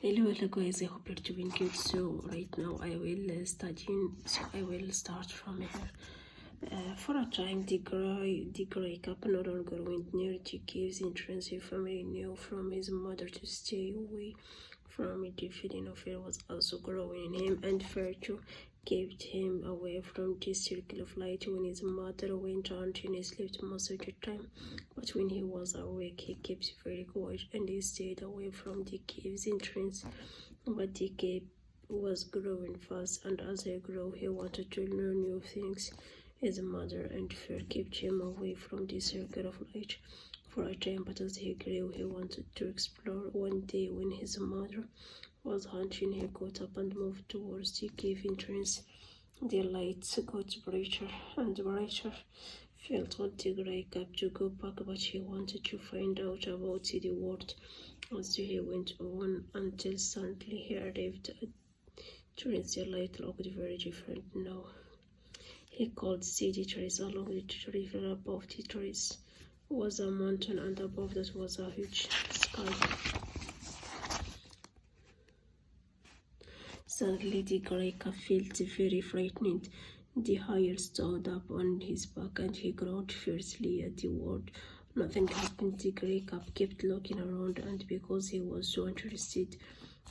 Hello guys, I hope you're doing good. So right now I will I will start from here. For a time the gray cup no longer went near the cave's entrance. His family knew from his mother to stay away from it. The feeling of fear was also growing in him, and fear too kept him away from this circle of light. When his mother went out and he slept most of the time, but when he was awake he kept very quiet and he stayed away from the cave's entrance. But the cave was growing fast, and as he grew he wanted to learn new things. His mother and fear kept him away from the circle of light for a time, but as he grew he wanted to explore. One day when his mother was hunting, he got up and moved towards the cave entrance. The lights got brighter and brighter. Phil told the gray cap to go back, but he wanted to find out about the world. As he went on until suddenly he arrived at trees. The light looked very different now. He could see the trees along the river. Above the trees was a mountain, and above that was a huge sky. Suddenly the gray cat felt very frightened. The hair stood up on his back and he growled fiercely at the world. Nothing happened. The gray cat kept looking around, and because he was so interested,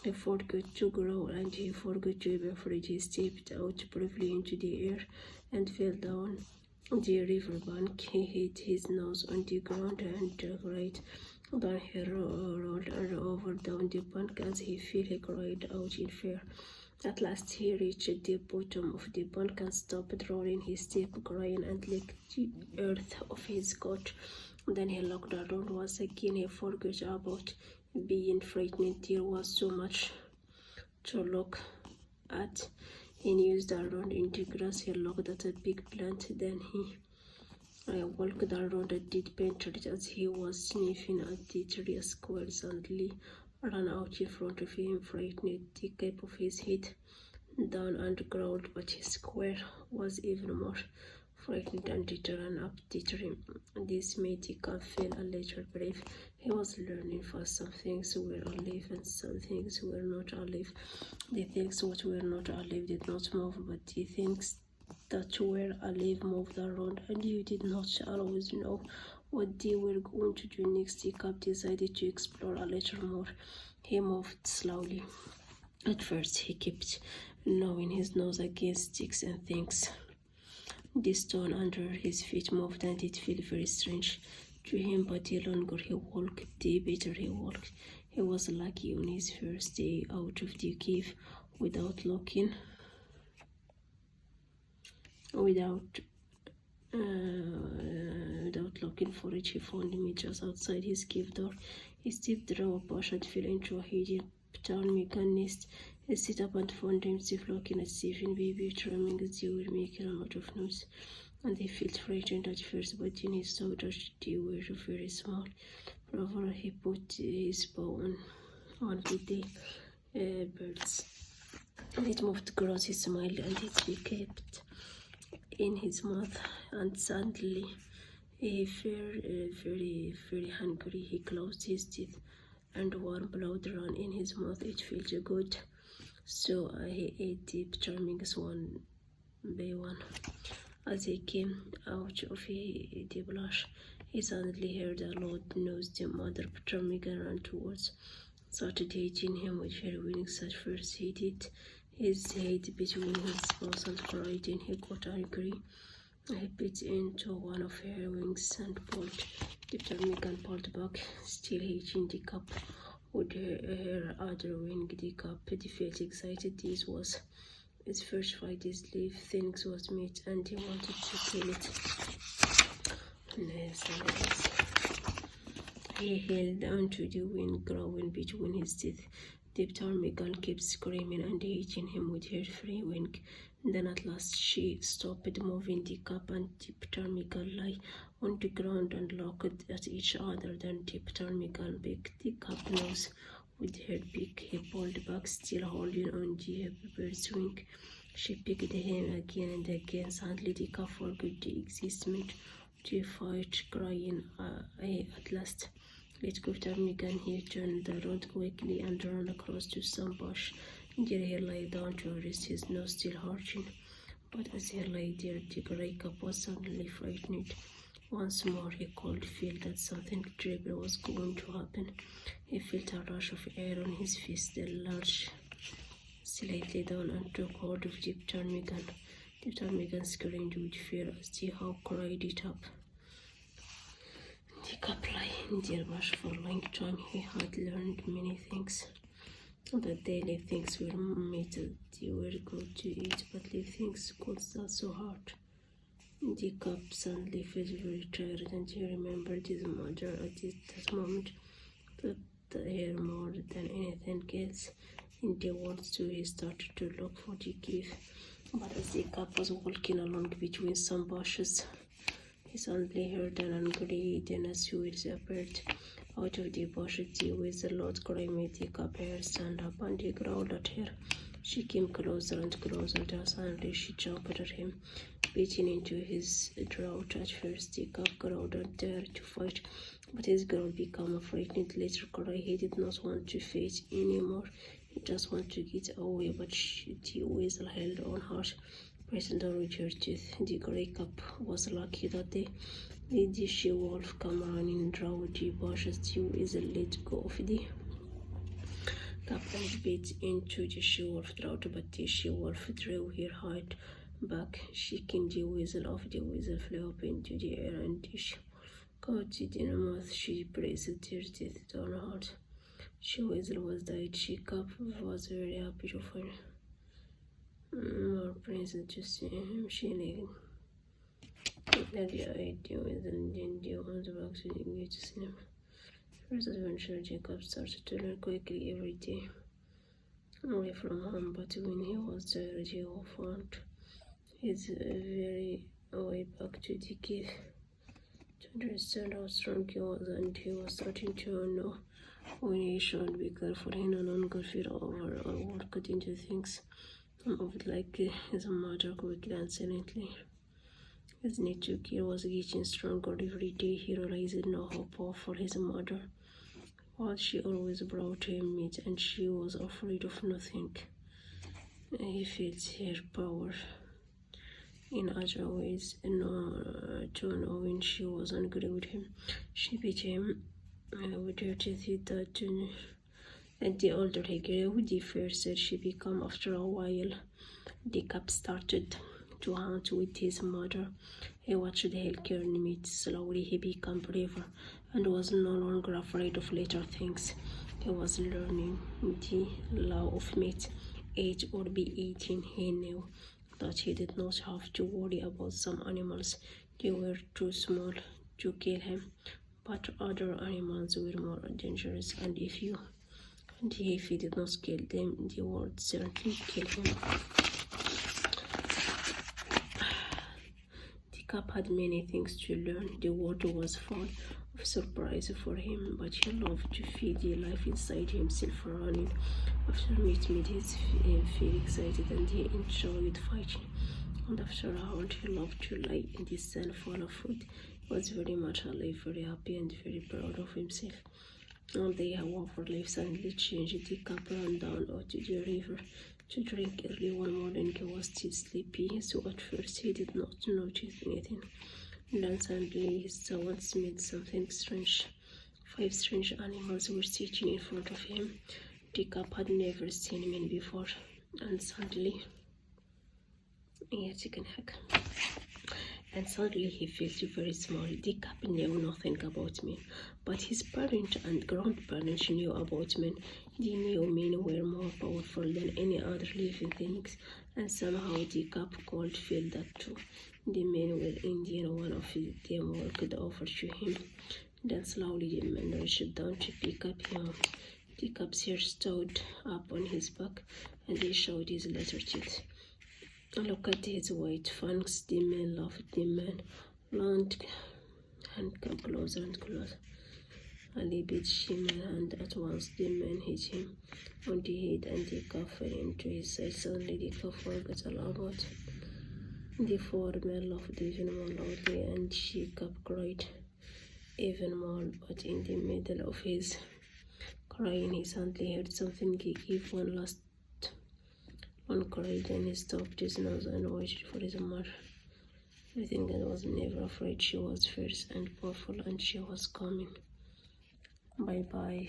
he forgot to growl and he forgot to be afraid. He stepped out bravely into the air and fell down the river bank. He hit his nose on the ground and cried. Then he rolled over down the bank. As he fell, he cried out in fear. At last he reached the bottom of the bank and stopped rolling. He stopped crying and licked the earth off his coat. Then he looked around once again. He forgot about being frightened. There was so much to look at. He used around in the grass. He looked at a big plant. Then he walked around a dead pine tree. As he was sniffing at the tree, a squirrel suddenly ran out in front of him, frightened. The cap of his head down and growled, but his squirrel was even more frightened and it ran up the tree. This made the cat feel a little brave. He was learning fast. Some things were alive and some things were not alive. The things that were not alive did not move, but the things that were alive moved around, and you did not always know what they were going to do next. The cat decided to explore a little more. He moved slowly. At first he kept gnawing his nose against sticks and things. The stone under his feet moved, and it felt very strange to him, but the longer he walked, the better he walked. He was lucky on his first day out of the cave without looking for it. He found me just outside his cave door. He stepped through a bush and fell into a hidden ptarmigan nest. He sat up and found himself looking at Stephen baby drumming. They were making a lot of noise, and he felt frightened at first, but then he saw that they were very small. However, he put his paw on one of the birds. It moved across. He smiled and it kept in his mouth, and suddenly he felt very hungry. He closed his teeth and warm blood ran in his mouth. It felt good, so he ate the ptarmigans one by one. As he came out of the bush, he suddenly heard a loud noise. The mother ptarmigan ran towards, started hitting him with her wings. At first he did his head between his paws and cried, and he got angry. He bit into one of her wings and pulled. The ptarmigan pulled back, still hitting the cup with her other wing. The cup felt excited. This was his first fight. His life things was meat, and he wanted to kill it. Nice. He held onto the wing, growing between his teeth. The ptarmigan kept screaming and hitting him with her free wing. Then at last she stopped moving. The cup and the ptarmigan lay on the ground and looked at each other. Then the ptarmigan picked the cup nose with her beak. He pulled back, still holding on the bird's wing. She picked him again and again. Suddenly the cup forgot the existence to fight, crying. At last Let go Ptarmigan. He turned the road quickly and ran across to some bush. There he lay down to rest, his nose still hurting. But as he lay there, the grey cup was suddenly frightened. Once more he could feel that something terrible was going to happen. He felt a rush of air on his face, then lurched slightly down and took hold of the ptarmigan. The ptarmigan screamed with fear as the hawk cried it up. The cup lay in the bush for a long time. He had learned many things. The daily things were meat, they were good to eat, but live things could start so hard. The cup suddenly felt very tired, and he remembered his mother at that moment, that her more than anything else in the world, so he started to look for the gift. But as the cup was walking along between some bushes, he suddenly heard an angry dinosaur's appeared out of the bush. The weasel Lord Cry made the cup hair stand up, and he growled at her. She came closer and closer, and suddenly she jumped at him, beating into his throat. At first the cup growled and dared to fight, but his growl became a frightened little cry. He did not want to fight anymore. He just wanted to get away, but the weasel held on hard, pressing down with her teeth. The grey cup was lucky that day. The she-wolf came running through the bushes. The weasel let go of the cup and bit into the she-wolf's throat, but the she-wolf drew her head back, shaking the weasel off. The weasel flew up into the air, and the she-wolf caught it in her mouth. She pressed her teeth down hard. She-weasel was dead. She-cup was very happy to find more present to see him. She needed the idea with and the ones back to the gate to see him. First adventure, Jacob started to learn quickly every day away from home, but when he was tired, he found his very way back to the cave to understand how strong he was, and he was starting to know when he should be careful. He no longer feared over or worked into things of it like his mother quickly and silently. His nature care was getting stronger every day. He realized now how powerful his mother was. She always brought him meat, and she was afraid of nothing. He felt her power in other ways. To know when she was angry with him, she beat him with her teeth. And the older he grew, the fiercer she became. After a while, the cup started to hunt with his mother. He watched her carrying meat. Slowly he became braver and was no longer afraid of little things. He was learning the law of meat. Eat or be eaten. He knew that he did not have to worry about some animals. They were too small to kill him, but other animals were more dangerous, and if he did not kill them, they would certainly kill him. The cup had many things to learn. The world was full of surprise for him, but he loved to feed the life inside himself. Running after meat made him feel excited, and he enjoyed fighting. And after a while, he loved to lie in the sun full of food. He was very much alive, very happy, and very proud of himself. One day, however, life suddenly changed. The cup ran down out to the river to drink. Early one morning, he was still sleepy, so at first he did not notice anything. Then suddenly he saw and smelled something strange. 5 strange animals were sitting in front of him. The cup had never seen men before, and suddenly he felt very small. The cup knew nothing about men, but his parents and grandparents knew about men. They knew men were more powerful than any other living things, and somehow the cup could feel that too. The men were Indian. One of them walked over to him. Then slowly the man reached down to pick up him. The cup's hair stood up on his back, and he showed his little teeth. Look at his white fangs. The man laughed. The man leaned and came closer and closer. Ali beat him, and at once the man hit him on the head, and the cup fell into his side. Suddenly the cup forgot all about the 4 men laughed even more loudly, and she cup cried. even more, but in the middle of his crying, he suddenly heard something. He gave one courage, and he stopped his nose and waited for his mother. Everything that was never afraid. She was fierce and powerful, and she was coming. Bye bye.